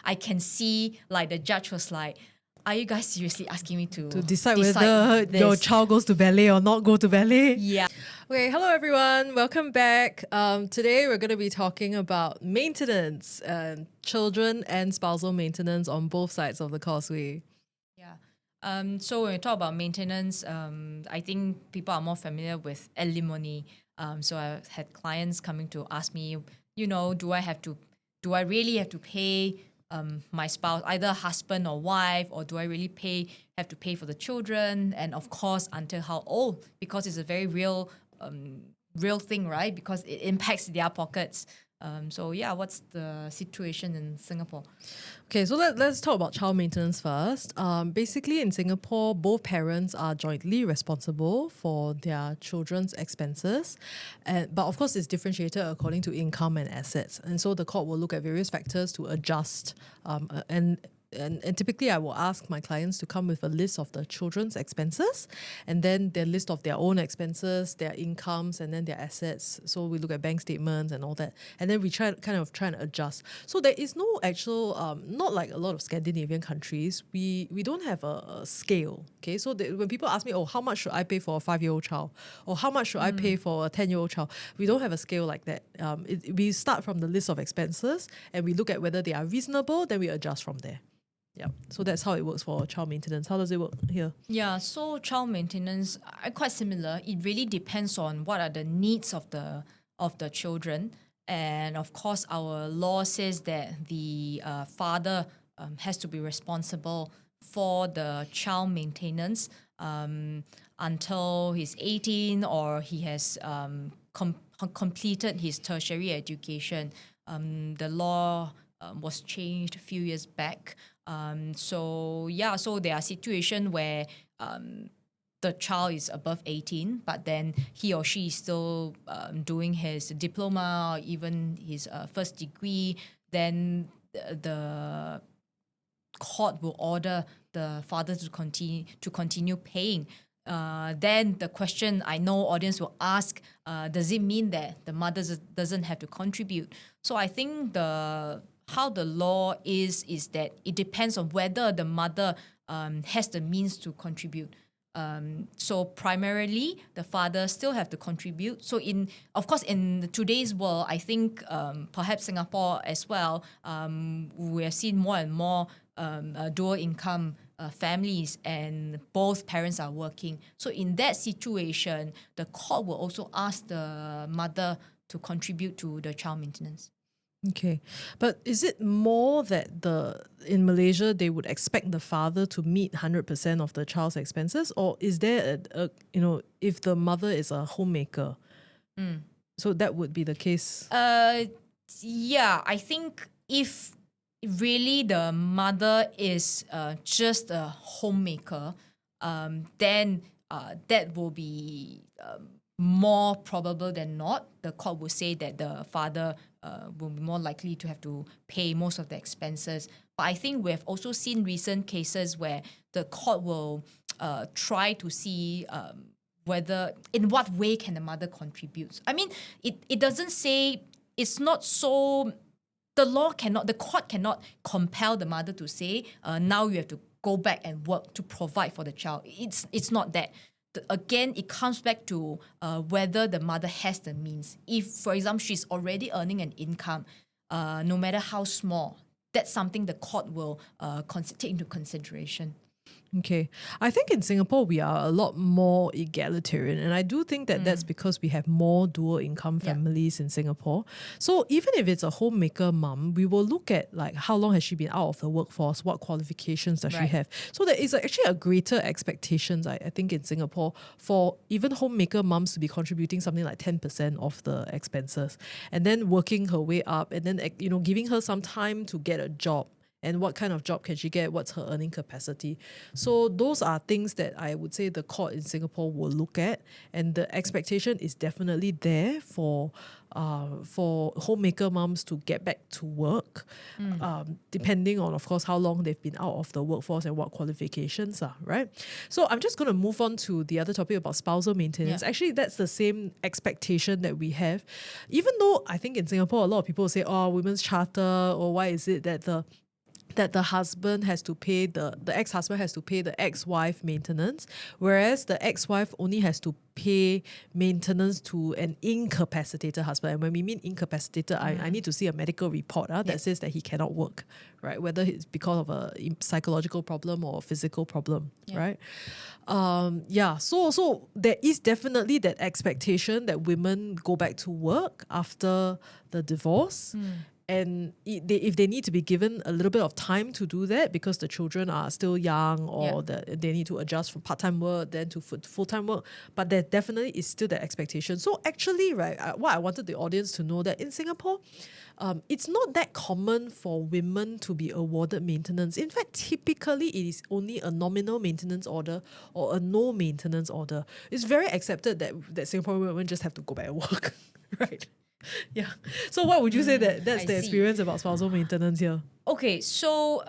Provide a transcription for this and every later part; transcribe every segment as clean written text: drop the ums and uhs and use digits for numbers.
I can see like the judge was like, are you guys seriously asking me to decide whether your child goes to ballet or not go to ballet? Yeah. Okay, hello everyone. Welcome back. Today we're going to be talking about maintenance, children and spousal maintenance on both sides of the causeway. Yeah. So when we talk about maintenance, I think people are more familiar with alimony. So I had clients coming to ask me, do I really have to pay my spouse, either husband or wife, or do I really have to pay for the children? And of course, until how old? Because it's a very real thing, right? Because it impacts their pockets. So yeah, what's the situation in Singapore? Okay, so let's talk about child maintenance first. Basically, in Singapore, both parents are jointly responsible for their children's expenses, but of course, it's differentiated according to income and assets. And so the court will look at various factors to adjust. And typically, I will ask my clients to come with a list of the children's expenses and then their list of their own expenses, their incomes, and then their assets. So we look at bank statements and all that. And then we try and adjust. So there is no actual, not like a lot of Scandinavian countries, we don't have a scale. Okay, so when people ask me, how much should I pay for a 5-year-old child? Or how much should I pay for a 10-year-old child? We don't have a scale like that. We start from the list of expenses and we look at whether they are reasonable, then we adjust from there. Yeah, so that's how it works for child maintenance. How does it work here? Yeah, so child maintenance are quite similar. It really depends on what are the needs of the children, and of course, our law says that the father has to be responsible for the child maintenance until he's 18 or he has completed his tertiary education. The law was changed a few years back. So there are situations where the child is above 18, but then he or she is still doing his diploma or even his first degree. Then the court will order the father to continue paying. Then the question I know audience will ask, does it mean that the mother doesn't have to contribute? So I think how the law is that it depends on whether the mother has the means to contribute. So primarily, the father still have to contribute. So in today's world, I think perhaps Singapore as well, we have seen more and more dual income families and both parents are working. So in that situation, the court will also ask the mother to contribute to the child maintenance. Okay, but is it more that in Malaysia they would expect the father to meet 100% of the child's expenses, or is there if the mother is a homemaker, so that would be the case? Yeah, I think if really the mother is just a homemaker, then that will be more probable than not. The court will say that the father will be more likely to have to pay most of the expenses. But I think we have also seen recent cases where the court will try to see whether, in what way can the mother contribute. I mean, it doesn't say, it's not so, the court cannot compel the mother to say, now you have to go back and work to provide for the child. It's not that. Again, it comes back to whether the mother has the means. If, for example, she's already earning an income, no matter how small, that's something the court will take into consideration. Okay. I think in Singapore, we are a lot more egalitarian. And I do think that that's because we have more dual income families in Singapore. So even if it's a homemaker mom, we will look at like how long has she been out of the workforce, what qualifications does she have. So there is actually a greater expectations, I think, in Singapore for even homemaker moms to be contributing something like 10% of the expenses and then working her way up and then, giving her some time to get a job. And what kind of job can she get? What's her earning capacity? So those are things that I would say the court in Singapore will look at, and the expectation is definitely there for homemaker moms to get back to work, depending on, of course, how long they've been out of the workforce and what qualifications are, right? So I'm just going to move on to the other topic about spousal maintenance. Yeah. Actually, that's the same expectation that we have, even though I think in Singapore a lot of people say, women's charter, or why is it that the that the husband has to pay the ex-husband has to pay the ex-wife maintenance, whereas the ex-wife only has to pay maintenance to an incapacitated husband. And when we mean incapacitated, I need to see a medical report that says that he cannot work, right? Whether it's because of a psychological problem or a physical problem, right? So there is definitely that expectation that women go back to work after the divorce. And if they need to be given a little bit of time to do that because the children are still young, or that they need to adjust from part-time work then to full-time work, but there definitely is still that expectation. So actually, right, what I wanted the audience to know that in Singapore, it's not that common for women to be awarded maintenance. In fact, typically it is only a nominal maintenance order or a no maintenance order. It's very accepted that Singaporean women just have to go back and work, right? Yeah. So what would you say that's the experience about spousal maintenance here? Okay, so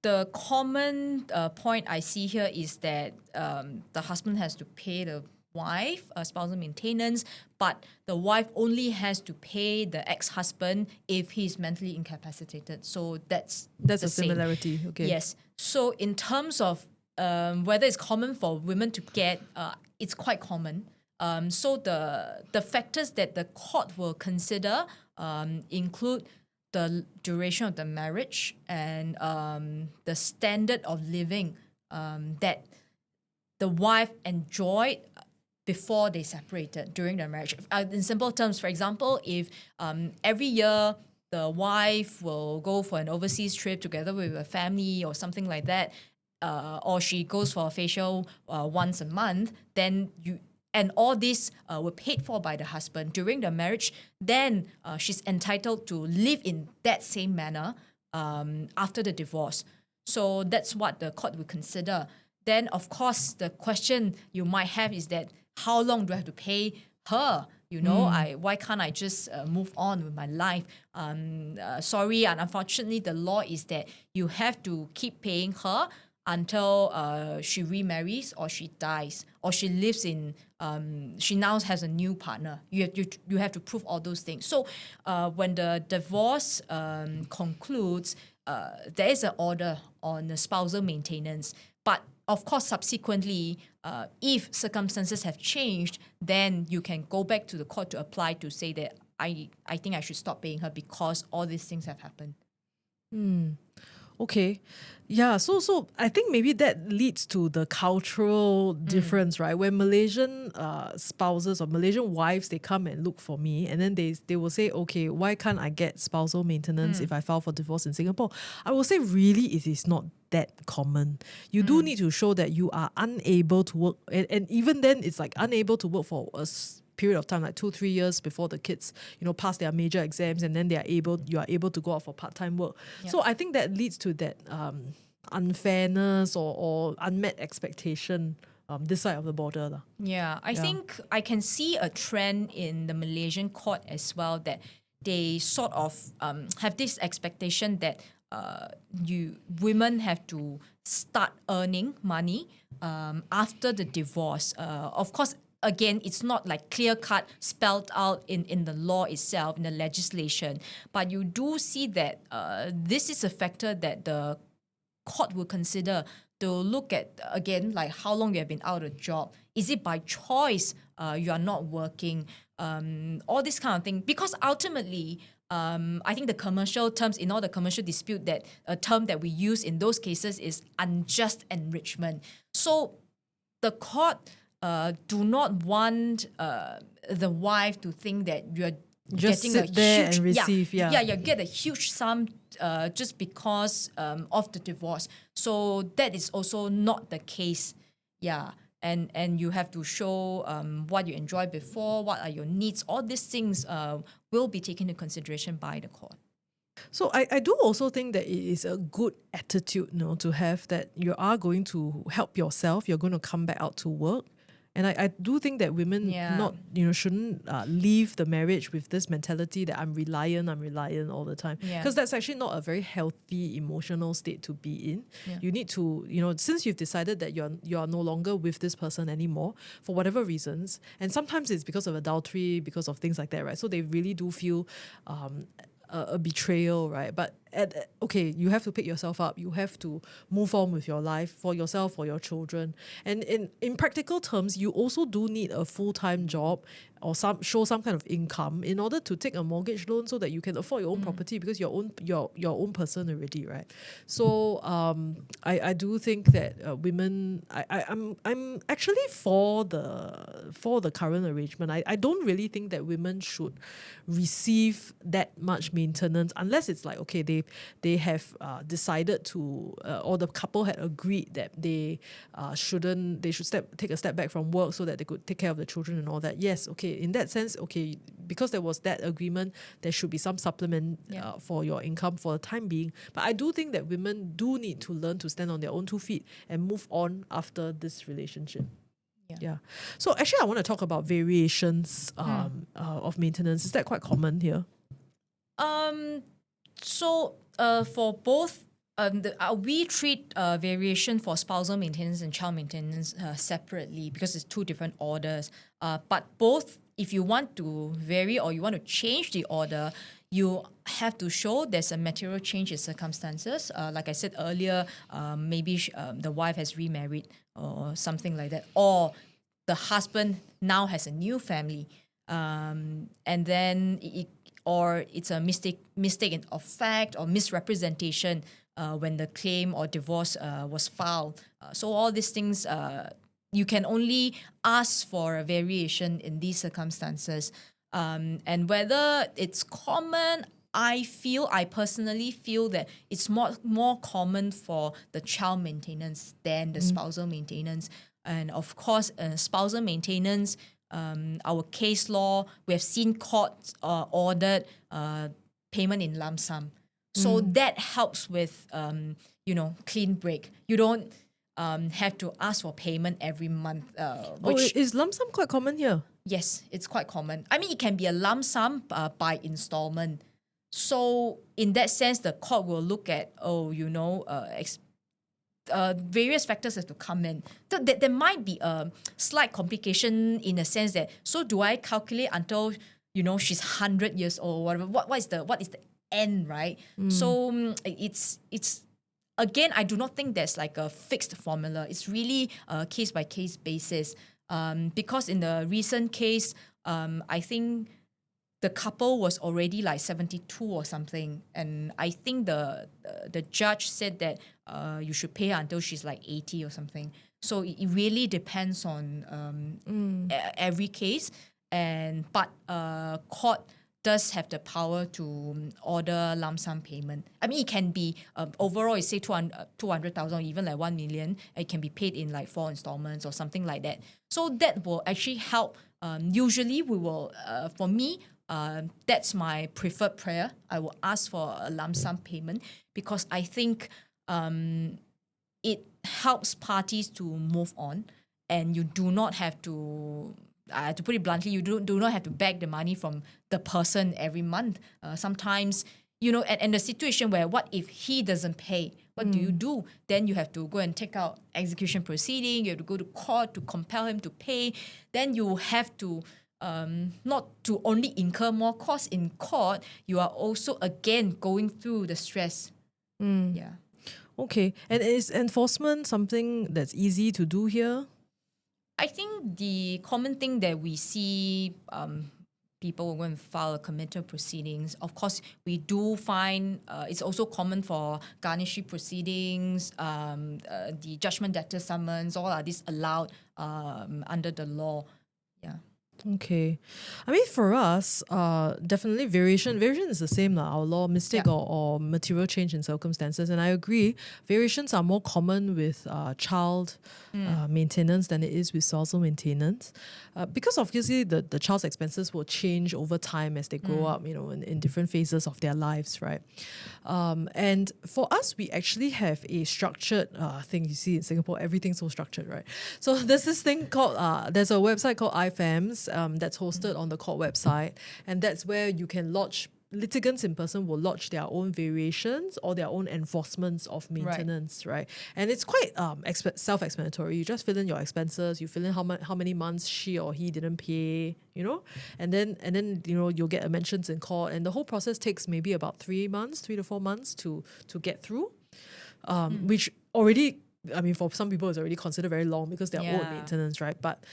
the common point I see here is that the husband has to pay the wife spousal maintenance, but the wife only has to pay the ex-husband if he's mentally incapacitated. So that's a same. similarity. Okay. Yes. So in terms of whether it's common for women to get, it's quite common. So the factors that the court will consider include the duration of the marriage and the standard of living that the wife enjoyed before they separated during the marriage. In simple terms, for example, if every year the wife will go for an overseas trip together with a family or something like that, or she goes for a facial once a month, then and all this were paid for by the husband during the marriage, then she's entitled to live in that same manner after the divorce. So that's what the court will consider. Then, of course, the question you might have is that how long do I have to pay her? Why can't I just move on with my life? Sorry, and unfortunately, the law is that you have to keep paying her until she remarries or she dies or she lives in she now has a new partner. You have to prove all those things. So when the divorce concludes, there is an order on the spousal maintenance. But of course, subsequently, if circumstances have changed, then you can go back to the court to apply to say that I think I should stop paying her because all these things have happened. Okay. Yeah, so I think maybe that leads to the cultural difference, right? When Malaysian spouses or Malaysian wives, they come and look for me, and then they will say, okay, why can't I get spousal maintenance if I file for divorce in Singapore? I will say really it is not that common. You do need to show that you are unable to work, and even then it's like unable to work for a period of time, like 2-3 years before the kids, pass their major exams, and then you are able to go out for part-time work. Yep. So I think that leads to that unfairness or unmet expectation this side of the border. I think I can see a trend in the Malaysian court as well, that they sort of have this expectation that women have to start earning money after the divorce. Of course, again, it's not like clear-cut spelled out in the law itself, in the legislation. But you do see that this is a factor that the court will consider to look at, again, like how long you have been out of job. Is it by choice you are not working? All this kind of thing. Because ultimately, I think the commercial terms, in all the commercial dispute, that a term that we use in those cases is unjust enrichment. So the court do not want the wife to think that you're just getting sit there huge, and receive. you get a huge sum just because of the divorce. So that is also not the case. And you have to show what you enjoyed before, what are your needs. All these things will be taken into consideration by the court. So I do also think that it is a good attitude, to have, that you are going to help yourself. You're going to come back out to work. And I do think that women shouldn't leave the marriage with this mentality that I'm reliant all the time. Because that's actually not a very healthy emotional state to be in. You need to, since you've decided that you are no longer with this person anymore, for whatever reasons, and sometimes it's because of adultery, because of things like that, right? So they really do feel a betrayal, right? But okay, you have to pick yourself up. You have to move on with your life for yourself, for your children. And in practical terms, you also do need a full-time job or show some kind of income in order to take a mortgage loan so that you can afford your own property, because your own person already, right? So I do think that women, I'm actually for the current arrangement. I don't really think that women should receive that much maintenance unless it's like, okay, they have decided to or the couple had agreed that they should take a step back from work so that they could take care of the children and all that. Yes, okay, in that sense, okay, because there was that agreement, there should be some supplement for your income for the time being. But I do think that women do need to learn to stand on their own 2 feet and move on after this relationship. Yeah. So actually, I want to talk about variations of maintenance. Is that quite common here? So for both, we treat variation for spousal maintenance and child maintenance separately because it's 2 different orders. But both, if you want to vary or you want to change the order, you have to show there's a material change in circumstances. Like I said earlier, maybe the wife has remarried or something like that, or the husband now has a new family, and then or it's a mistake of fact or misrepresentation when the claim or divorce was filed. So all these things, you can only ask for a variation in these circumstances. And whether it's common, I personally feel that it's more common for the child maintenance than the spousal maintenance. And of course, spousal maintenance, our case law, we have seen courts ordered payment in lump sum. So that helps with, clean break. You don't have to ask for payment every month. Is lump sum quite common here? Yes, it's quite common. I mean, it can be a lump sum by installment. So in that sense, the court will look at, various factors have to come in. There might be a slight complication in the sense that, so do I calculate until, she's 100 years old or whatever? What is the end, right? So it's again, I do not think there's like a fixed formula. It's really a case by case basis. Because in the recent case, I think the couple was already like 72 or something, and I think the judge said that you should pay her until she's like 80 or something. So it really depends on every case, but court does have the power to order lump sum payment. I mean, it can be overall, it's say 200,000 or even like 1 million. It can be paid in like 4 installments or something like that. So that will actually help. Usually, we will. For me, that's my preferred prayer. I will ask for a lump sum payment because I think it helps parties to move on, and you do not have to. To put it bluntly, you do not have to beg the money from the person every month. Sometimes, and the situation where what if he doesn't pay? What do you do? Then you have to go and take out execution proceeding. You have to go to court to compel him to pay. Then you have to not to only incur more costs in court, you are also again going through the stress. Yeah. Okay. And is enforcement something that's easy to do here? I think the common thing that we see people will go and file a committal proceedings. Of course, we do find it's also common for garnishee proceedings, the judgment debtor summons, all are these allowed under the law. Yeah. Okay. I mean, for us, definitely variation is the same, our law, mistake or material change in circumstances. And I agree, variations are more common with child maintenance than it is with spousal maintenance. Because obviously the child's expenses will change over time as they grow up, in different phases of their lives, right? And for us, we actually have a structured thing. You see in Singapore, everything's so structured, right? So there's this thing called, there's a website called iFAMS that's hosted on the court website, and that's where you can lodge litigants in person will lodge their own variations or their own enforcements of maintenance, right? And it's quite self-explanatory. You just fill in your expenses, you fill in how many months she or he didn't pay, and then you'll get a mentions in court, and the whole process takes maybe about 3 to 4 months to get through, which already, I mean, for some people it's already considered very long because they're owed maintenance, right? But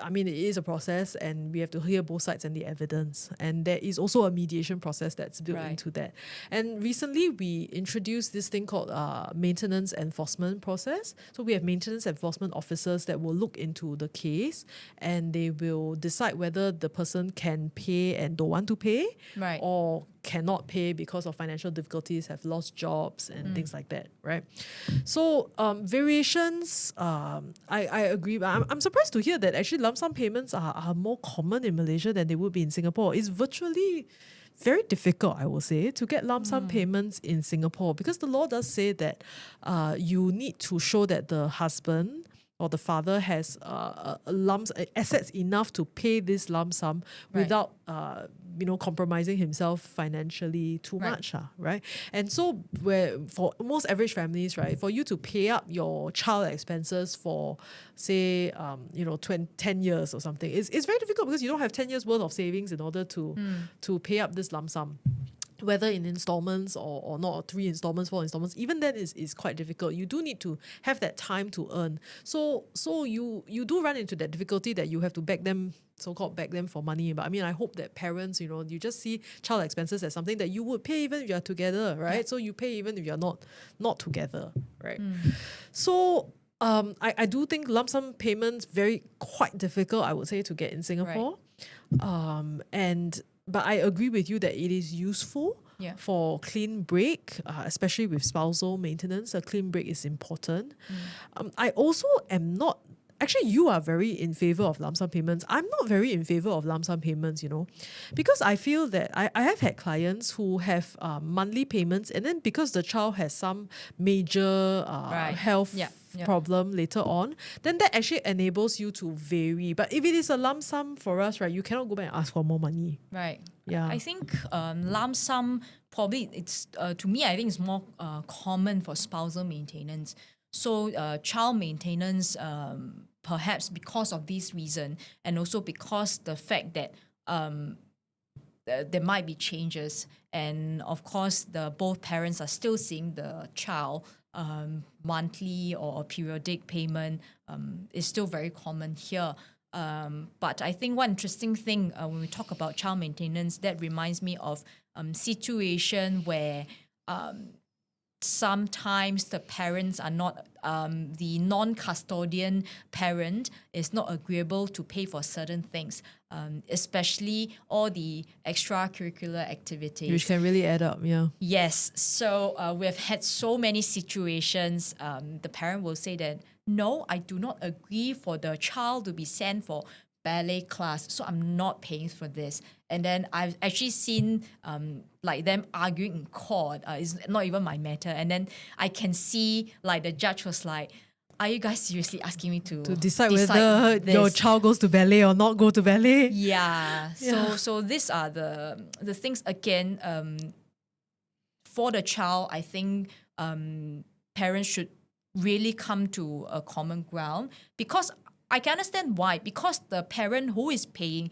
I mean, it is a process, and we have to hear both sides and the evidence. And there is also a mediation process that's built into that. And recently we introduced this thing called maintenance enforcement process. So we have maintenance enforcement officers that will look into the case, and they will decide whether the person can pay and don't want to pay, or cannot pay because of financial difficulties, have lost jobs and things like that, right? So variations, I agree. But I'm surprised to hear that actually lump sum payments are more common in Malaysia than they would be in Singapore. It's virtually very difficult, I will say, to get lump sum payments in Singapore, because the law does say that you need to show that the husband or the father has assets enough to pay this lump sum without compromising himself financially too much, right? And so where for most average families, right, for you to pay up your child expenses for say 10 years or something, it's very difficult because you don't have 10 years worth of savings in order to pay up this lump sum, whether in installments or not, or 3 installments, 4 installments. Even then is quite difficult. You do need to have that time to earn. So you do run into that difficulty that you have to beg them for money. But I mean, I hope that parents, you just see child expenses as something that you would pay even if you're together, right? Yeah. So you pay even if you're not together, right? So I do think lump sum payments quite difficult, I would say, to get in Singapore. But I agree with you that it is useful for clean break, especially with spousal maintenance. A clean break is important. I also am not. Actually, you are very in favor of lump sum payments. I'm not very in favor of lump sum payments, because I feel that I have had clients who have monthly payments, and then because the child has some major health problem later on, then that actually enables you to vary. But if it is a lump sum for us, right, you cannot go back and ask for more money. Right. Yeah. I think lump sum probably it's to me, I think it's more common for spousal maintenance. So child maintenance, perhaps because of this reason, and also because the fact that there might be changes, and of course both parents are still seeing the child monthly or periodic payment is still very common here. But I think one interesting thing when we talk about child maintenance, that reminds me of situation where sometimes the parents are not, the non-custodian parent is not agreeable to pay for certain things, especially all the extracurricular activities. Which can really add up, yeah. Yes. So we've had so many situations. The parent will say that, no, I do not agree for the child to be sent for ballet class, so I'm not paying for this. And then I've actually seen like them arguing in court. It's not even my matter. And then I can see like the judge was like, are you guys seriously asking me to decide whether your child goes to ballet or not go to ballet? Yeah. So these are the things again. For the child, I think parents should really come to a common ground, because I can understand why. Because the parent who is paying,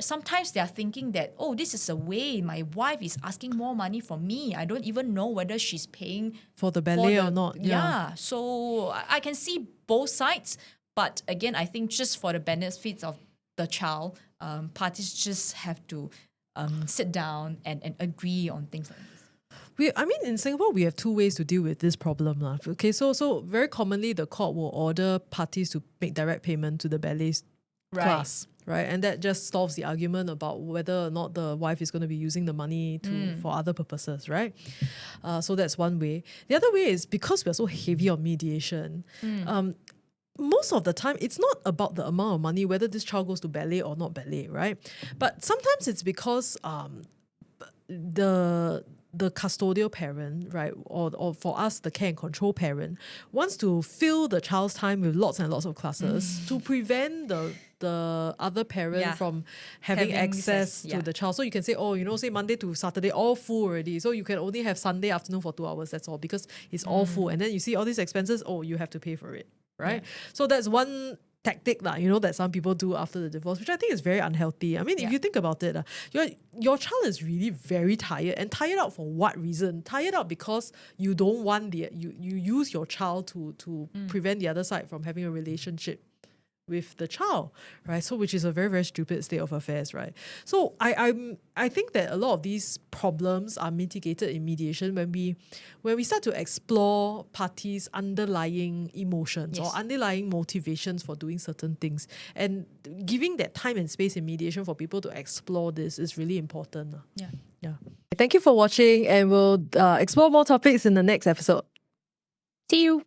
sometimes they are thinking that, oh, this is a way my wife is asking more money from me. I don't even know whether she's paying for the ballet or not. Yeah. So I can see both sides. But again, I think just for the benefits of the child, parties just have to sit down and agree on things like this. In Singapore, we have 2 ways to deal with this problem. Okay, so very commonly, the court will order parties to make direct payment to the ballet class, right? And that just solves the argument about whether or not the wife is going to be using the money for other purposes, right? So that's one way. The other way is because we're so heavy on mediation, most of the time, it's not about the amount of money, whether this child goes to ballet or not ballet, right? But sometimes it's because the custodial parent, right, or for us, the care and control parent, wants to fill the child's time with lots and lots of classes to prevent the the other parent Yeah. from having access to yeah. the child. So you can say, oh, say Monday to Saturday, all full already. So you can only have Sunday afternoon for 2 hours, that's all, because it's all full. And then you see all these expenses, oh, you have to pay for it, right? Yeah. So that's one tactic that some people do after the divorce, which I think is very unhealthy. I mean, if you think about it, your child is really very tired, and tired out for what reason? Tired out because you don't want you use your child to prevent the other side from having a relationship with the child, right? So which is a very, very stupid state of affairs, right? So I think that a lot of these problems are mitigated in mediation when we start to explore parties' underlying emotions or underlying motivations for doing certain things, and giving that time and space in mediation for people to explore this is really important. Yeah. Thank you for watching, and we'll explore more topics in the next episode. See you.